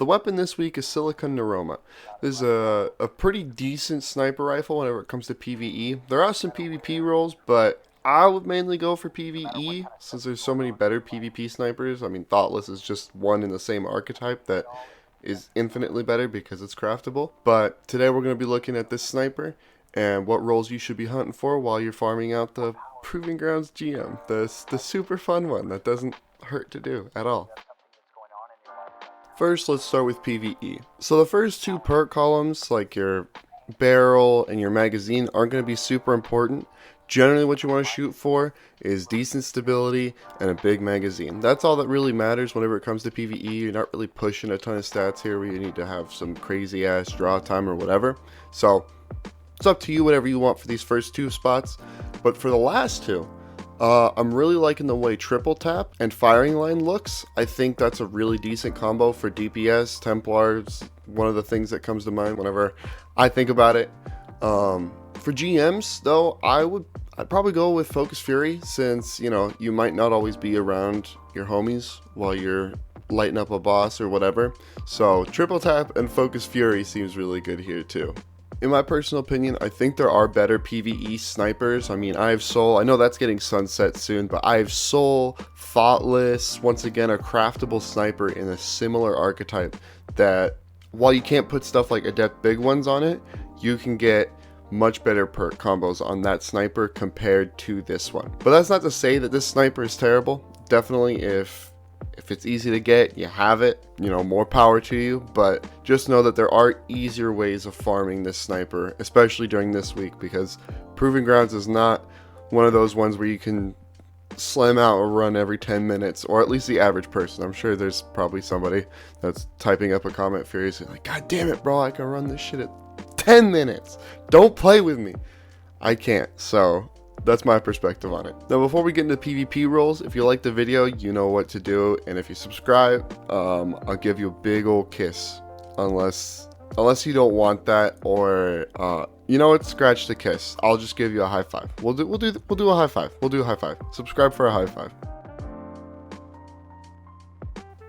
The weapon this week is Silicon Neuroma. This is a pretty decent sniper rifle whenever it comes to PvE. There are some PvP roles, but I would mainly go for PvE since there's so many better PvP snipers. I mean, Thoughtless is just one in the same archetype that is infinitely better because it's craftable. But today we're going to be looking at this sniper and what roles you should be hunting for while you're farming out the Proving Grounds GM. The super fun one that doesn't hurt to do at all. First, let's start with PvE. So the first two perk columns, like your barrel and your magazine, aren't going to be super important. Generally what you want to shoot for is decent stability and a big magazine. That's all that really matters whenever it comes to PvE. You're not really pushing a ton of stats here where you need to have some crazy ass draw time or whatever. So it's up to you, whatever you want for these first two spots. But for the last two, I'm really liking the way triple tap and firing line looks. I think that's a really decent combo for DPS. Templars, one of the things that comes to mind whenever I think about it. For GMs though, I'd probably go with Focus Fury, since you might not always be around your homies while you're lighting up a boss or whatever. So triple tap and Focus Fury seems really good here too. In my personal opinion, I think there are better PvE snipers. I mean, I have Soul. I know that's getting sunset soon, but I have Soul, Thoughtless, once again, a craftable sniper in a similar archetype that, while you can't put stuff like Adept Big Ones on it, you can get much better perk combos on that sniper compared to this one. But that's not to say that this sniper is terrible. Definitely, if it's easy to get, you have it, more power to you. But just know that there are easier ways of farming this sniper, especially during this week, because Proving Grounds is not one of those ones where you can slam out a run every 10 minutes, or at least the average person. I'm sure there's probably somebody that's typing up a comment furiously like, God damn it, bro, I can run this shit at 10 minutes. Don't play with me. I can't. So that's my perspective on it. Now, before we get into PvP roles, if you like the video, you know what to do. And if you subscribe, I'll give you a big old kiss. Unless you don't want that, or you know what? Scratch the kiss. I'll just give you a high five. We'll do a high five. We'll do a high five. Subscribe for a high five.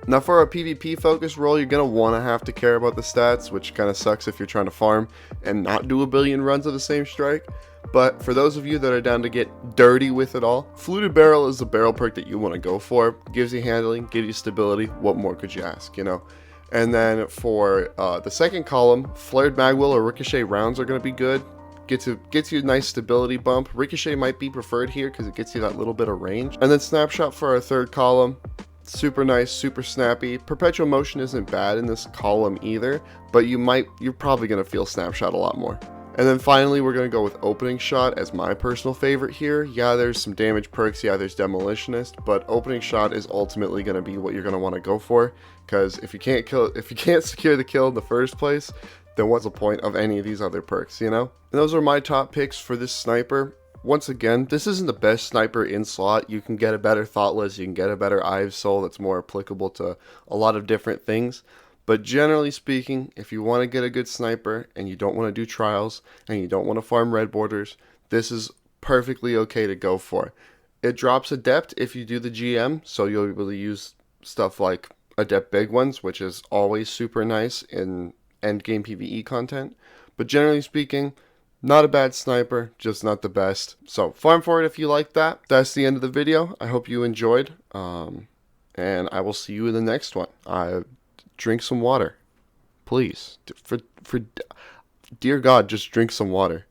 Now, for a PvP focus role, you're going to have to care about the stats, which kind of sucks if you're trying to farm and not do a billion runs of the same strike. But for those of you that are down to get dirty with it all, Fluted Barrel is the barrel perk that you want to go for. Gives you handling, gives you stability. What more could you ask, And then for the second column, Flared Magwell or Ricochet rounds are going to be good. Gets you a nice stability bump. Ricochet might be preferred here because it gets you that little bit of range. And then Snapshot for our third column. Super nice, super snappy. Perpetual motion isn't bad in this column either, but you're probably going to feel Snapshot a lot more. And then finally, we're going to go with Opening Shot as my personal favorite here. Yeah, there's some damage perks. Yeah, there's Demolitionist, but Opening Shot is ultimately going to be what you're going to want to go for, because if you can't secure the kill in the first place, then what's the point of any of these other perks, And those are my top picks for this sniper. Once again, this isn't the best sniper in slot. You can get a better Thoughtless, you can get a better Eye of Soul that's more applicable to a lot of different things. But generally speaking, if you want to get a good sniper and you don't want to do trials and you don't want to farm red borders, this is perfectly okay to go for. It drops Adept if you do the GM, so you'll be able to use stuff like Adept Big Ones, which is always super nice in endgame PvE content. But generally speaking, not a bad sniper, just not the best. So farm for it if you like that. That's the end of the video. I hope you enjoyed. And I will see you in the next one. Drink some water. Please. For dear God, just drink some water.